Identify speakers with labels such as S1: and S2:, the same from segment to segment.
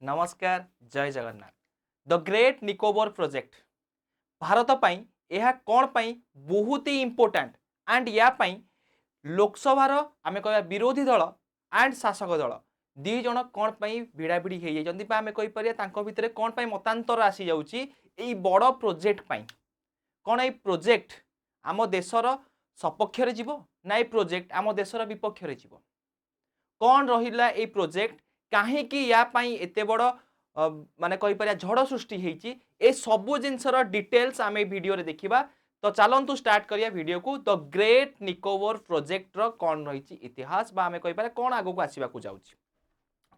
S1: नमस्कार जय Jagannath. The great Nicobar project Bharat पई यह कौन पई बहुत ही इंपोर्टेंट एंड या पई लोकसभार आमे कहया विरोधी दल एंड शासक दल दी जण कौन पई भिड़ाभिड़ी हो जाइछन्ती बा आमे कहि परिया तांको भितरे कौन पई मतांतर आसी जाउची एई बड़ प्रोजेक्ट पई कौन ए प्रोजेक्ट आम देशर सपक्ष रे जीवो ना ए प्रोजेक्ट आम देशर विपक्ष रे जीवो कौन रहिला ए प्रोजेक्ट कहीं या पाई एते बड़ माने कहि परिया झड़ सृष्टि हेची ए सबु जिनसर डिटेल्स आमे वीडियो रे देखिबा। तो चलंतु स्टार्ट करिया वीडियो को। द ग्रेट निकोबर प्रोजेक्ट रो कौन रहिची इतिहास बा आमे कहि परिया कौन आगो को आसीबा को जाउची।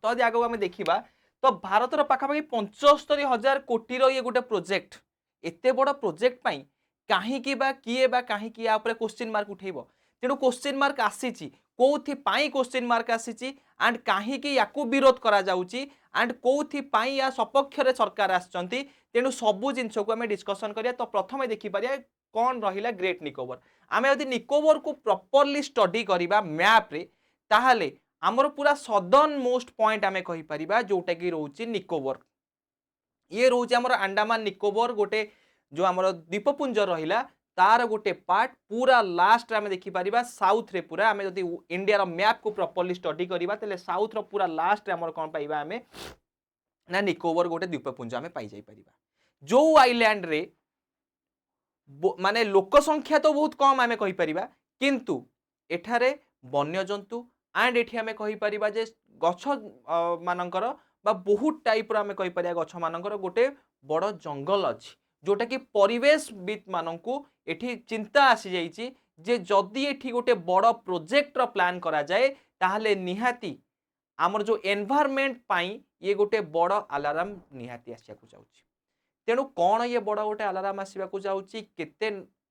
S1: तो यदि आगो आमे देखिबा तो भारत रो पाखापाखि 75,000 कोटी रो ये गोटे प्रोजेक्ट एते बड़ प्रोजेक्ट पाई काहे की बा किए बा काहे की या ऊपर क्वेश्चन मार्क उठेइबो तेणु क्वेश्चन मार्क आसीची कोथि पाई क्वेश्चन मार्क आसीची एंड काहे की याकू विरोध करा जाउची एंड कोथि पाई या सपक्ष रे सरकार आछंती तेणु सबु जिंस को आमे डिस्कशन करिया। तो प्रथमे देखि परिया कौन रहिला ग्रेट निकोबर आमे यदि निकोबर को प्रॉपर्ली स्टडी करिबा मैप रे ताहाले हमर पूरा सदर्न मोस्ट पॉइंट आमे कहि परिबा जोटा की रहउची निकोबर ये रोचे आमर अंडमान निकोबर गोटे जो आमर द्वीपपुंज रहिला तार गोटे पार्ट पूरा लास्ट आमे देखि परिबा साउथ रे पूरा आमे जदि इंडिया रो मैप को प्रॉपर्ली स्टडी करिबा तले साउथ रो पूरा लास्ट रे आमर कोन पाइबा आमे ना निकोबर गोटे द्वीपपुंज आमे पाई जाई परिबा जो आइलैंड रे माने लोक संख्या तो बहुत कम आमे कहि परिबा किंतु एठारे वन्य जंतु एंड एठी आमे कहि परिबा जे गछ मानकर बा बहुत टाइप रो आमे कहि परिया गछ मानकर गोटे बड़ जंगल अछि जोटा कि परिवेशविद मानकू एठी चिंता आसी जाइछि जे जदि एठी गोटे बड़ प्रोजेक्ट रो प्लान करा जाए ताहले निहाती आमर जो एनवायरनमेंट पाई ये गोटे बड़ अलार्म निहाती आसिया को जाउछि। तेणु कौन ये बड़ गोटे अलार्म आसवा को जाउछि केते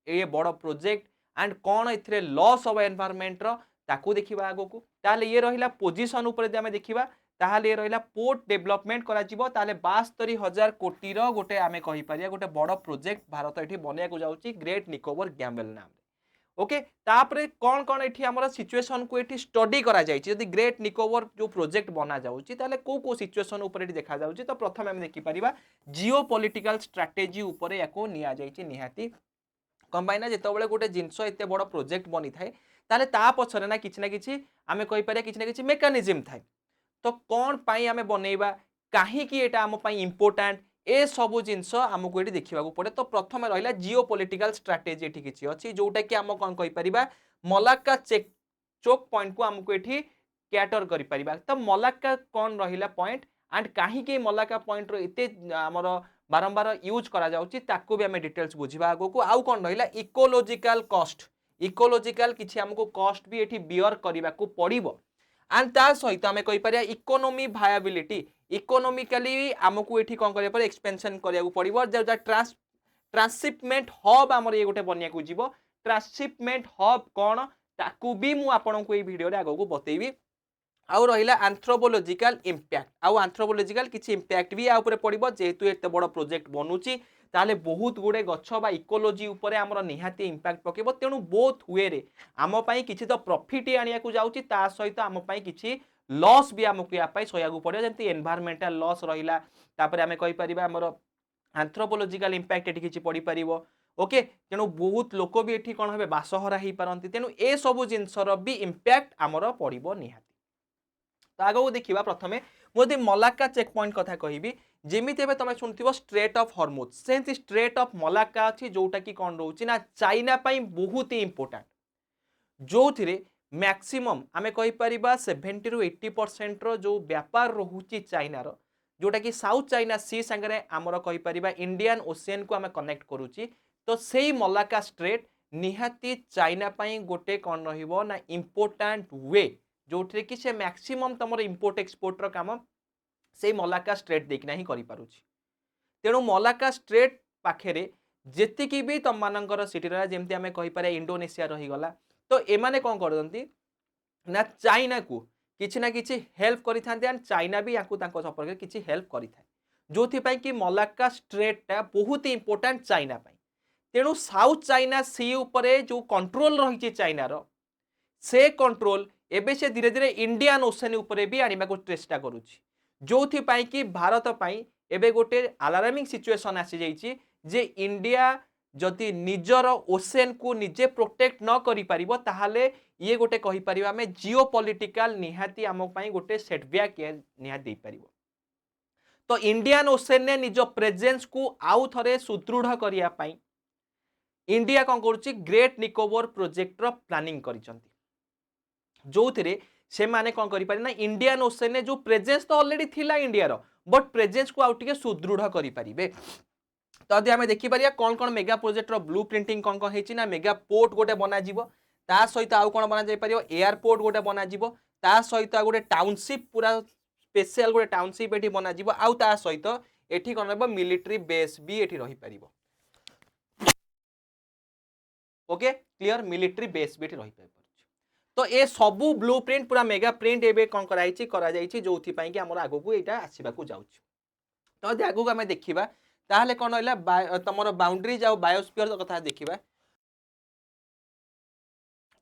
S1: ये बड़ प्रोजेक्ट एंड कौन एथिरे लॉस ऑफ एनवायरनमेंट रो ताकू देखिबा आगो को ताले ये रहिला पोजीशन ऊपर जे आमे देखिबा ताहले रहिला पोर्ट डेवलपमेंट करा जिवो ताले 72,000 कोटी रो गोटे आमे कहि परिया गोटे बड़ प्रोजेक्ट भारत एठी बनिया को जाउछि ग्रेट निकोबर गैम्बेल नाम रे। ओके तापरे कौन कौन एठी हमर सिचुएशन को एठी स्टडी करा जाइछि यदि ग्रेट निकोबर जो प्रोजेक्ट बना जाउछि ताले को सिचुएशन ऊपर एठी देखा जाउछि। तो प्रथम आमे देखि परिबा जियो पॉलिटिकल स्ट्रेटजी ऊपर याको निया जाइछि निहाती कंबाइना जेतबेले गोटे जिंस एते बड़ प्रोजेक्ट बनी थाए ताले ता पछरे ना किछि आमे कहि परिया किछि ना किछि मेकानिज्म थाए। तो कौन पाई आमे बनेइबा काहे की एटा आम पाई इंपोर्टेंट ए सबु जिंस आमको एठी देखिबा को पड़े। तो प्रथम रहिला जियो पॉलिटिकल स्ट्रेटजी एठी किछि अछि जोटा कि आम कोन कहि परिबा मलाक्का चोक पॉइंट को आमको एठी कैटर करि परिबा। तो मलाक्का कौन रहिला पॉइंट एंड काहे की मलाक्का पॉइंट रो एते हमर बारंबार यूज करा जाउछि ताको भी आमे डिटेल्स बुझिबा आगो को। आउ कोन रहिला इकोलॉजिकल कॉस्ट इकोलॉजिकल किछि आमको कॉस्ट भी एठी बियर करिबा को पड़िबो एंड ता सहित आमे कहि परिया इकोनॉमी वायबिलिटी इकोनॉमिकली आमको एठी कोन करिया पर एक्सपेंशन करिया को पड़िबो जे ट्रांसशिपमेंट हब हमर ये गोटे बनिया को जीवो ट्रांसशिपमेंट हब कोन ताकू भी मु आपन को ए वीडियो रे आगो को बतेइबी। आउ रहिला एंथ्रोपोलॉजिकल इंपैक्ट आउ एंथ्रोपोलॉजिकल किछि इंपैक्ट भी आ ऊपर पड़िबो जेहेतु एते बड़ प्रोजेक्ट बनुची ताले बहुत गुडे गछ बा इकोलॉजी ऊपर हमर निहाती इंपैक्ट पकेबो। तेणु बोथ वे रे आम पई किछि तो प्रॉफिट आनिया को जाउची ता सहित आम पई किछि लॉस भी हमको या पई सोया को पड़ियो जेंति एनवायरमेंटल लॉस रहिला तापर आमे कहि परिबा हमर एंथ्रोपोलॉजिकल इंपैक्ट एठी किछि पड़ी परिबो। ओके तेणु बहुत लोक भी एठी कोन हेबे बासहरा ही पारंती तेणु ए सबु जिंसर भी इंपैक्ट हमर पड़िबो निहाती। तो आगो देखिबा प्रथमे मोदी मलाक्का चेक पॉइंट कथा कहिबी जेमिति एबे तमे सुनथिबो स्ट्रेट ऑफ हॉर्मुज सेंति स्ट्रेट ऑफ मलाक्का अछि जोटा की कोन रहउची ना चाइना पई बहुत ही इंपोर्टेंट जो थिरे मैक्सिमम आमे कहि परिबा 70 रु 80% रो जो व्यापार रहउची चाइना रो जोटा की साउथ चाइना सी संगरे हमर कहि परिबा इंडियन ओशियन को आमे कनेक्ट करूची। तो सेही मलाक्का स्ट्रेट निहाती चाइना पई गोटे कोन रहिबो ना इंपोर्टेंट वे जोठरे कि से मैक्सिमम तमर इंपोर्ट एक्सपोर्ट रो काम से मलाक्का स्ट्रेट देखना ही करि पारुची। तेणु मलाक्का स्ट्रेट पाखेरे जेतिकी भी तम मानकर सिटी रहा जेमति आमे कहि पारे इंडोनेशिया रही गला तो एमाने कोन करदंती ना चाइना को किछि ना किछि हेल्प करि थांते एंड चाइना भी याकू तांको संपर्क किछि हेल्प करि थाए जोथि पई कि मलाक्का स्ट्रेट ता बहुत ही इंपोर्टेंट चाइना पई। तेणु साउथ चाइना सी ऊपरे जो कंट्रोल रही चाइना रो से कंट्रोल एबे से धीरे धीरे इंडियन ओशन ऊपर भी आनिबा को चेष्टा करूची जो कि भारत पाई एबे गोटे अलार्मिंग सिचुएशन आसी जाइए जे इंडिया जदि निजर ओसेन को निजे प्रोटेक्ट न करि परिबो ताहाले ये गोटे कहि परिबा आमे जियो पॉलिटिकल निहाती आम पई गोटे सेटबैक निहाती दे परिबो। तो इंडियन ओसेन ने निज प्रेजेंस को आउ थरे सुदृढ़ करिया पई इंडिया कौन करुच्ची ग्रेट निकोबर प्रोजेक्ट रो प्लानिंग करिसंती जो थिरे से माने कौन करि पारे ना इंडियन ओसेन ने जो प्रेजेंस तो ऑलरेडी थिला इंडिया रो बट प्रेजेंस को आउ टिके सुदृढ़ करि परिबे। तो यदि आम देखिपर कौन कौन मेगा प्रोजेक्ट ब्लू प्रिंटिंग कौन कौन होना मेगा पोर्ट गोटे बनाଯିब ता सहित आउ कौन बना जापर एयरपोर्ट गोटे बनाजिब ता सहित गोटे टाउनशिप पूरा स्पेशल गोटे टाउनशिप ये बनाजिब आउ ता सहित एठी कौन रहिबो मिलिट्री बेस भी एठी रही परिबो। ओके क्लियर मिलिट्री बेस भी एठी रही परिबो। तो ये सबू ब्लू प्रिंट पूरा मेगा प्रिंट एबे कौन कराइछि करा जाइछि जोथि पई कि हमर आगु को एटा आसीबा को जाउछि। तो यदि आगु को आमे देखिबा ताहले कौन रहा तुम बाउंड्रीज आ बायोस्फीयर कथा देखा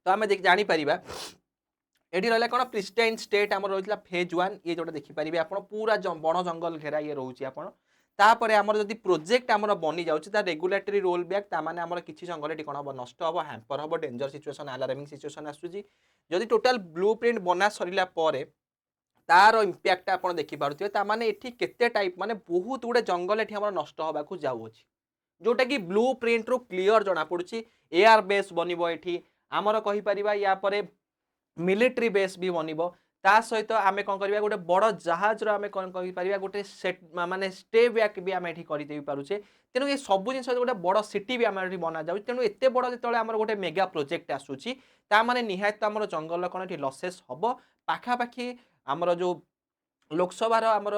S1: तो आम जापर ये रहा कौन प्रिस्टाइन स्टेट आम रही फेज 1 ये जोटा देखिपारे आप पूरा बण जंगल घेरा ये रोचे आपड़ आमर जब प्रोजेक्ट आम बनी जाऊँगी रेगुलेटरी रोल बैक ताने आम किसी जंगल कौन हम नष्ट हम हैम्पर हम डेंजर सिचुएसन अलार्मिंग सिचुएसन आसूसी जदि टोटाल ब्लू प्रिंट बना सरला तार इंपैक्ट आप देखिपे ताने ये केते टाइप माने बहुत गुड़े जंगल ये नष्ट होगा जाऊँगी जोटा कि ब्लू प्रिंट रू क्लीयर जना पड़ी एयर बेस बनब ये आमर कहीपर या मिलिट्री बेस भी बनब ता सहित आम कौन करवा गोटे बड़ जहाज आम कौन कहीपर गोटे सेट माने स्टे बैक भी आम ये पारे तेणु ये सब जिन गोटे बड़ सिटी भी आम बना जाऊँ तेणु एत बड़ जो आम गोटे मेगा प्रोजेक्ट आसूसी ताने निहायत आम जंगल कौन ये लसेस हम पाखापाखि आमर जो लोकसभा आमर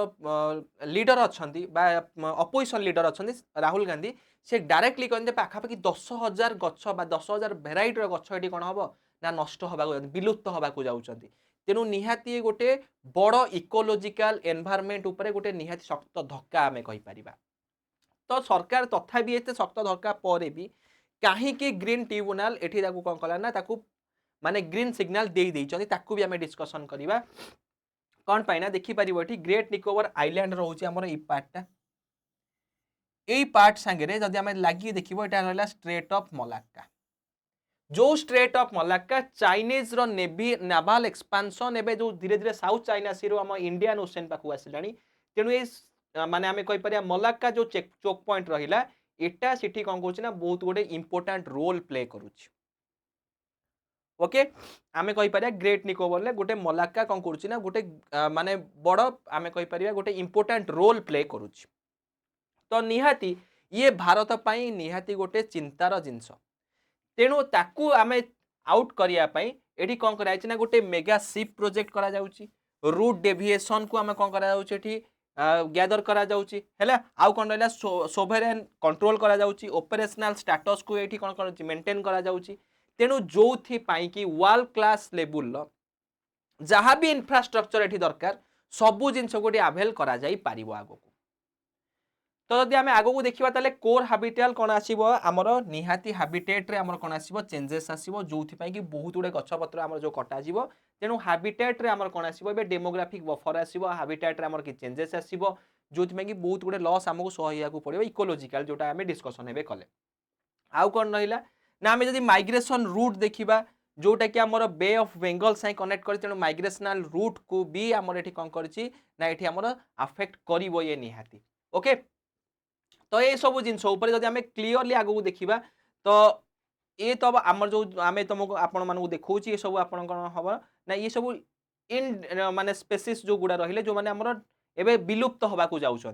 S1: लीडर अच्छा अपोजिशन लीडर अच्छा राहुल गांधी से डायरेक्टली कहते पाखापाखि 10,000 गछ 10,000 भेराइटर गछ ये कौन हम ना नष्ट होगा विलुप्त होगा जाऊँच तेणु निहाती गोटे बड़ इकोलोजिकल एनवायरनमेंट उपरे गोटे निहाती शक्त धक्का आम कहीपर। तो सरकार तथा भी एत शक्त धक्का पर भी कहीं ग्रीन ट्रिब्यूनाल एठी कौन कला ना माने ग्रीन सिग्नल दे भी आम डिस्कसन करवा कौन पाइना देखिपर ये ग्रेट निकोबर आइलैंड रोचे आमर ये पार्टा यही पार्ट सांगे जदि आम लगे देख रहा स्ट्रेट ऑफ मलाक्का जो स्ट्रेट ऑफ मलाक्का चाइनीज रो नेवी नाभाल एक्सपांशन एवं जो धीरे धीरे साउथ चाइना सी आम इंडियन ओशन पाक आसला तेणु ये माने आम कहीपर मलाक्का जो चोक पॉइंट रहा एटा सिटी कौन कौन बहुत गोटे इंपोर्टेंट रोल प्ले करुच्ची। ओके आमे कहीपर ग्रेट निकोबर गोटे मलाक्का कौन करुच्ची गोटे माने बड़ आमे कहीपर गोटे इंपोर्टेंट रोल प्ले करुच्ची। तो निहाती ये भारत पाई निहाती गोटे चिंतार जिनस तेणु ताकू आमे आउट करने ये कौन कराई गोटे मेगा शिप प्रोजेक्ट करा जाउची रूट डेविएशन को आमे कौन करा जाउची गैदर करा जाउची हैला आउ कौन रहा सोभरेन कंट्रोल करा जाउची ऑपरेशनल स्टेटस को ये कौन कर मेंटेन करा जाउची तेणु जो कि वर्ल्ड क्लास लेवल जहाँ भी इंफ्रास्ट्रक्चर ये दरकार सबू जिनस को आभेल करा जाई पारिबो आगो को। तो जब आम आगो को देखा ताले कोर हाबिटाल कौन आसीबो आमर निहाती हाबिटेट रे आमर कौन आसीबो चेंजेस आसीबो जो कि बहुत गुड़े गछपत्र आमर जो कटा जीवो तेणु हाबिटेट रे आमर कौन आसीबो एबे डेमोग्राफिक बफर आसीबो हाबिटेट रे आमर कि चेंजेस आसीबो जो कि बहुत गुड़े लॉस आमको सहया को पड़ो इकोलोजिकल जोटा आम डिस्कसन एबे कले। आउ कौन रहा ना आम जब माइग्रेशन रूट देखा जोटा कि आमर बे ऑफ बेंगल साइ कनेक्ट कर तेणु माइग्रेशनल रूट को भी आमर ये कौन कर अफेक्ट करिवो ये निहाती। ओके तो ये सब जिन जब आम क्लीयरली आगे को देखा तो ये तो आम जो आम तुमको आपण मानक देखा ये सब आप हम ना ये सब इन माने स्पेसीस जो गुड़ा रही जो मैंने आमर एवं विलुप्त होगा जाऊँच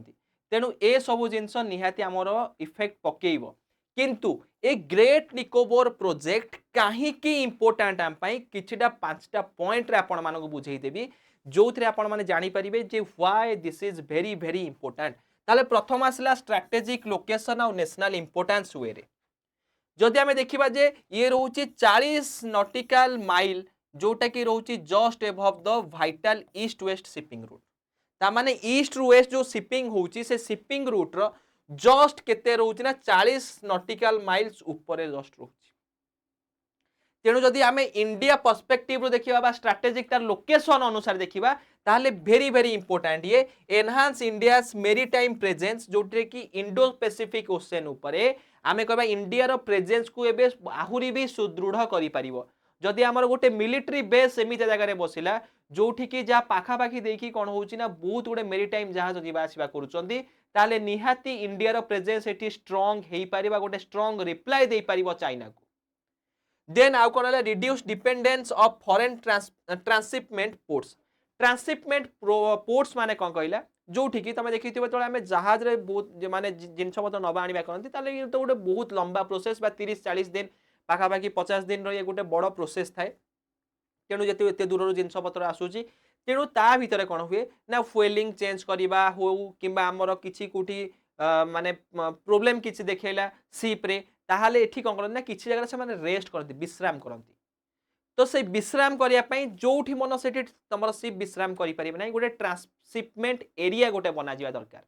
S1: तेणु ए सब जिनस निहाती आमर इफेक्ट पकेब किंतु ए ग्रेट निकोबर प्रोजेक्ट कहीं इंपोर्टाट आम किछिटा 5टा पॉइंट रे आपण मानक बुझेदेवी जो थे आपण माने जानि परिबे जे why this is very very important. ताले प्रथम आसला स्ट्रैटेजिक लोकेशन और नेशनल इंपोर्टेंस वे जदि आम देखा जे ये रोचे 40 नॉटिकल माइल जोटा कि रोचे just above the vital east west shipping route तामाने ईस्ट रु वेस्ट जो शिपिंग होची से शिपिंग रूट रो जस्ट केते रोचे ना 40 नॉटिकल माइल्स ऊपर जस्ट रोचे तेणु जदि आम इंडिया पर्सपेक्टिव देखा स्ट्राटेजिक तार लोकेशन अनुसार देखा ताहले भेरी भेरी इंपोर्टाट ये enhance India maritime presence Jote कि इंडो पैसिफिक ओशन उपरे आमे कहबा इंडिया प्रेजेंस को एबे आहुरी भी सुदृढ़ करि परिबो जदि आमर गोटे मिलिट्री बेस एमिति जगह बसिला जोठी कि जा पाखापाखि देखि कौन होउची ना बहुत गुटे मेरीटाइम जहाज जीवा आसिबा करूचंती ताले निहाती इंडिया प्रेजेंस एटी स्ट्रांग हेई परिबा गोटे स्ट्रांग रिप्लाई देई परिबो चाइना को देन आउ कौन reduce dependence of foreign transshipment ports transshipment ports माने कौन कहला जोठी कि तुम देखि जो आम जहाज रे बहुत माने जिनस पत्र नवा आनिबा करंती ताले तो गोटे बहुत लंबा प्रोसेस बा 30-40 दिन पाखापाखि 50 दिन ये गोटे बड़ प्रोसेस थाए तेणु जिते एत दूर जिनस पत्र आसूची तेणु ता भितर कौन हुए ना फुएलिंग चेंज करवा हो कि आमर किसी कौटी माने प्रोब्लेम किसी देखला सीप रे ताहले एठी कौन करते ना किसी जगह से रेस्ट करती विश्राम करती तो से विश्राम करने जोठी मन से तुम सीप विश्राम करें ना गोटे ट्रांसशिपमेंट एरिया गोटे बना दरकार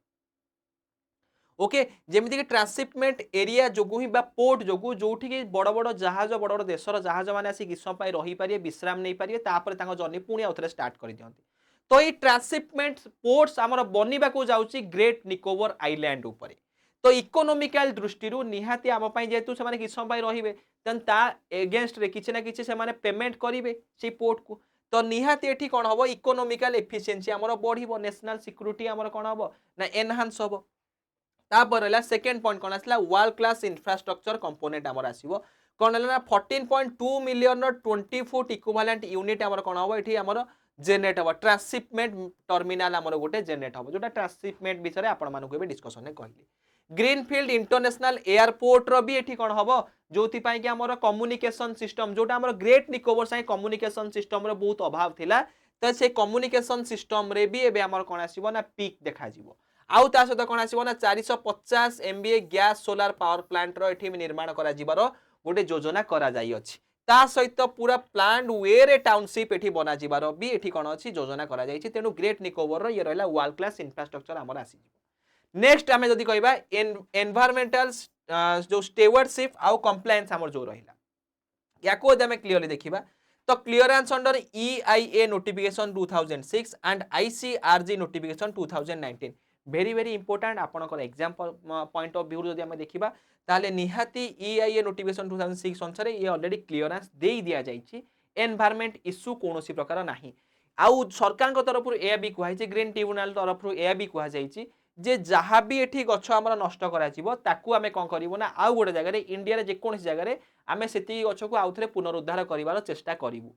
S1: ओके जेमिति कि ट्रांसशिपमेंट एरिया जोगु ही बा पोर्ट जोगु जोठी कि बड़ बड़ जहाज बड़ बड़ देशर जहाज मैंने आसी किस समय रही पारे विश्राम नहीं पारे तापर तांको जर्नी पुणी आउथरे स्टार्ट कर दियंती तो ये ट्रांसशिपमेंट पोर्ट्स आमर बनवा को जाउची ग्रेट निकोबर आइलैंड उपरे तो इकोनोमिकल दृष्टि निहाती आम जेहेतु से किस समय रहिबे देन ता एगेंस्ट रे किछि ना किछि से माने पेमेंट करिवे से पोर्ट को तो निहाती एठी कोन हबो इकोनोमिकल एफिशिएंसी हमर बढ़िबो नेशनल सिक्योरिटी हमर कोन हबो ना एनहांस हबो तापर रहला सेकंड पॉइंट कोन आसला वर्ल्ड क्लास इंफ्रास्ट्रक्चर कंपोनेंट हमर आसीबो कोन रहला ना 14.2 मिलियन 20 फुट इक्विवेलेंट यूनिट हमर कोन हबो एठी हमर जेनेरेट हबो ट्रांसशिपमेंट टर्मिनाल हमर गोटे जेनेरेट हबो जोटा ट्रांसशिपमेंट विषय आपण मानको भी डिस्कशन ने कहली ग्रीनफील्ड इंटरनेशनल एयरपोर्ट रो भी एठी कोन हबो जोथि पई कि हमर कम्युनिकेशन सिस्टम जोटा हमर ग्रेट निकोबर साइ कम्युनिकेशन सिस्टम रो बहुत अभाव थिला तो से कम्युनिकेशन सिस्टम रे भी एबे हमर कोन आसीबो ना पीक देखा जिवो आउ ता सहित कोन आसीबो ना 450 MVA gas solar power plant रो एठी निर्माण करा जिवारो गोटे योजना करा जाई अछि ता सहित पूरा प्लांट वेरे टाउनशिप एठी बना जिवारो भी एठी कोन अछि योजना करा जाई छि तेनु ग्रेट निकोबर रो ये रहला वर्ल्ड क्लास इंफ्रास्ट्रक्चर हमर आसी नेक्स्ट आमे जदि कहबा एनवायरमेंटल जो स्टेवर्डशिप आउ कंप्लायंस हमर जो रहिला याको जदि आमे क्लियरली देखिबा तो clearance under EIA notification 2006 and ICRG notification 2019 very very important आपनकर एग्जाम पॉइंट ऑफ व्यू जदि आमे देखिबा ताले निहाती EIA नोटिफिकेशन 2006 अनुसार ये ऑलरेडी क्लियरेंस दे दिया जाइछि एनवायरमेंट इश्यू कोनोसी प्रकार नाही आउ सरकार को तरफ ए भी कहै छै ग्रीन ट्रिब्यूनल तरफ ए भी कहै छै जे जहाँ भी एठी गछ आमर नष्ट करा जिवो ताकू आमे कोन करिवो ना आउ गोटे जगह रे इंडिया रे जे कोनसी जगह रे आमे सेती गछ को आउथरे पुनरुद्धार करिवार चेष्टा करिवु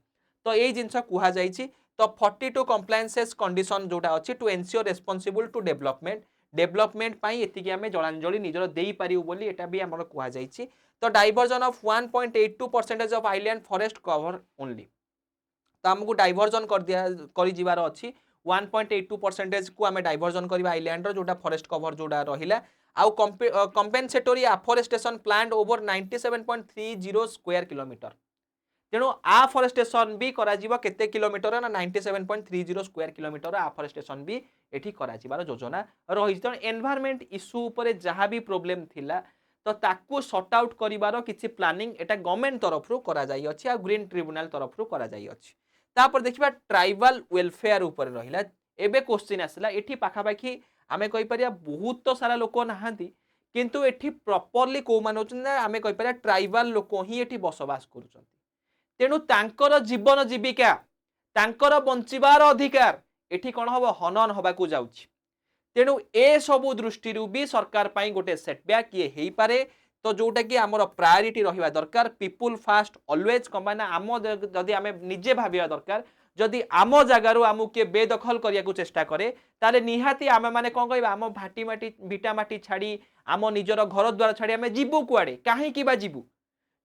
S1: तो एई जिंस कुहा जाइछि तो 42 कंप्लायंसेस कंडीशन जोटा अछि to ensure responsible to development पई एतिकी आमे जलांजलि निजर देई पारिउ बोली एटा भी हमर कुहा जाइछि तो diversion of 1.82% of island forest cover only तो हमको डाइवर्जन कर दिया करि जिवार अछि 1.82% को आमे डाइवर्जन करबा आइलैंड रो जोटा फॉरेस्ट कवर जोटा रहिला आउ compensatory afforestation plan over 97.30 square kilometre तेणु आफरेस्टेशन भी करा जीवा केते किलोमीटर ना 97.30 स्क्वायर किलोमीटर आफरेस्टेशन भी एठी करा जीवार योजना रही तेणु एनवायरमेंट इश्यू उपरे जहाँ भी प्रोब्लेम थिला तो ताकू सॉर्ट आउट करिवार किछि प्लानिंग एटा गवर्नमेंट तरफ रु करा जाई अछि आ ग्रीन ट्रिब्यूनल तरफ रु करा जाई अछि तापर देखिबा ट्राइबल वेलफेयर ऊपर रहिला एबे क्वेश्चन आसला एठी पाखापाखी आमे कहि परिया बहुत तो सारा लोक नाहांती किंतु एठी प्रॉपर्ली को मान होचन आमे कहि परिया ट्राइबल लोक ही एठी बसवास करूछन तेणु तांकर जीवन जीविका तांकर बंचिबार अधिकार एठी कोन हबो हनन हबा को जाउछि तेणु ए सबु दृष्टि भी सरकार पाई गोटे सेटबैक ये हेई पारे तो जोटा कि आमर प्रायोरिटी रहिबा दरकार पीपुल फास्ट ऑलवेज कंबाना आम जदि आमे निजे भाबिया दरकार जदि आम जगार आमु के बेदखल करिया को चेष्टा करे ताले निहाती आमे माने कोन कहबा आम भाटी माटी बिटा माटी छाड़ी आम निजर घर द्वार छाड़ी आमे जीवु कुआडे काहे कि बा जीवु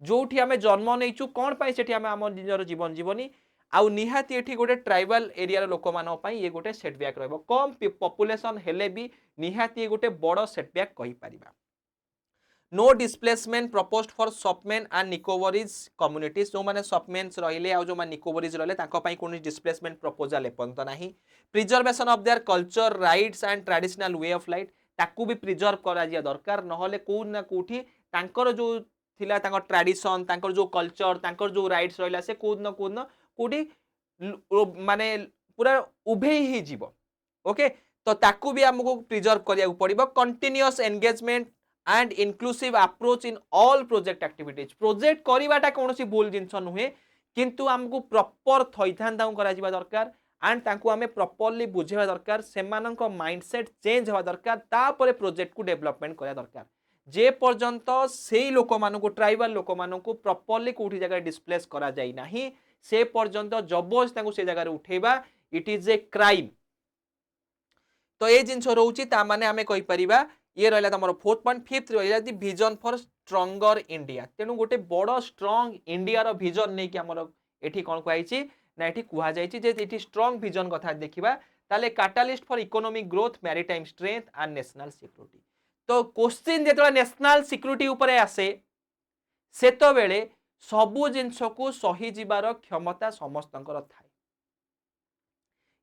S1: जोठी आमे जन्म नैचु कोन पाई सेठी आमे आम निजर जीवन जीवनी आउ निहाती एठी गोटे ट्राइबल एरिया रो लोक मानो पाई ये गोटे सेटबैक रहबो कम पॉपुलेशन हेले भी निहाती गोटे बड़ सेटबैक कहि परिबा no displacement proposed for Shompen and Nicobarese communities जो माने सपमेन्स रहिले आ जो माने निकोबरीज रहिले ताको पाई कोन डिस्प्लेसमेंट प्रपोजल एपंत नाही preservation of their culture rights and traditional way of life ताकू भी प्रिजर्व करा जिया दरकार नहले को ना कोठी तांकर जो थिला तांकर ट्रेडिशन तांकर जो कल्चर तांकर जो राइट्स रहला से कोदन कोडी माने पूरा उभे ही जीव ओके तो ताकू भी हमको प्रिजर्व करिया पड़िबो continuous engagement and inclusive approach in all project activities project करिवाटा कोनोसी भूल जिंस नुहे किंतु हमको प्रॉपर थैथान ताऊ करा जिबा दरकार एंड तांको हमें प्रॉपर्ली बुझेबा दरकार सेमानक माइंडसेट चेंज होबा दरकार तापरे प्रोजेक्ट को डेवलपमेंट करा दरकार जे पर्यंत सेही लोक मानकु ट्राइबल लोक मानकु प्रॉपर्ली कोठी जगह डिस्प्लेस करा जाई नाही से पर्यंत जबरदस्त तांको से जगह उठेबा इट इज ए क्राइम तो ये जिनस रोचे ताने आम कहीपर ये रहा तुम 4.5 रहा विजन फॉर स्ट्रंगर इंडिया तेणु गोटे बड़ स्ट्रंग इंडिया विजन नहीं कि आमर ये कौन कहुई ना ये कहुई स्ट्रंग विजन कथा देखा ताले catalyst for economic growth maritime strength and national security तो क्वेश्चन जो नेशनल सिक्योरिटी उपरे आसे सेतो बेले सबु जिनस को सही जीवार क्षमता समस्त थाए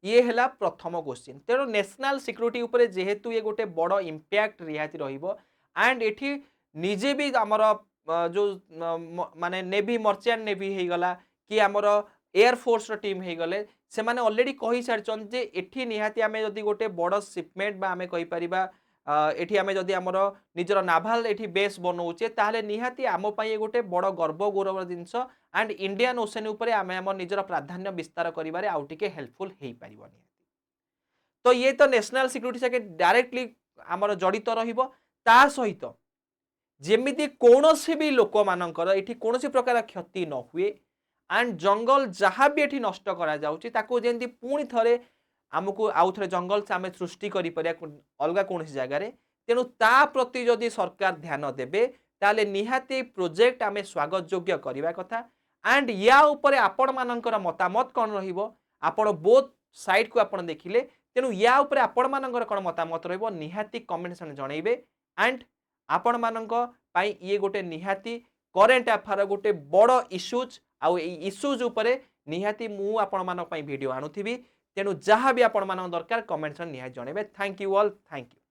S1: ये हैला प्रथम क्वेश्चन तेणु नेशनल सिक्योरिटी उपरे जेहेतु ये गोटे बड़ इंपैक्ट रिहाती रहिबो एंड एठी निजे भी आमर जो माने नेवी मर्चेंट नेवी हो गला कि आमर एयर फोर्स रो टीम हो गले से माने ऑलरेडी कहि सारछन जे एठी निहाती आमे जदी गोटे बड़ शिपमेंट बा आमे कहि परिबा एठी आमे जदी आमर निजर नाभाल एठी बेस बनौचे ताहले निहाती आम पई गोटे बड़ गर्व गौरव जिंस एंड इंडियन ओशन उपरे आमे हमर निजर प्राधान्य विस्तार करिबारे आउ टिके हेल्पफुल हेई परिबो तो ये तो नेशनल सिक्योरिटी सके डायरेक्टली आमर जड़ित रहिबो ता सहित जेमिति कोनोसी भी लोक मानकर एठी कोनोसी प्रकार क्षति न हुए एंड जंगल जहाँ भी एठी नष्ट करा जाउची ताको जेंति पुणी थरे आमको आउ थे जंगल से आम सृष्टि अलग कौन जगार तेणु ता प्रति जदि सरकार ध्यान देवे ताले निहाती प्रोजेक्ट आम स्वागत योग्य करने कथा एंड या उपरे आपण मानकर मतामत कौन रहिबो आपण बोथ साइड को आपण देखिले तेणु या उपरे आपण मानकर कौन मतामत रहिबो निहाती कमेंट सेक्शन जनइबे एंड आपण मानक पई ये गोटे निहाती करेंट अफेयर गोटे बड़ इश्यूज आउ इश्यूज उपरे निहाती मु आपण मानक पई वीडियो आणुथिबी तेणु जहाँ भी आपण मान दरकार कमेंट निहाती जनइबे thank you all thank you.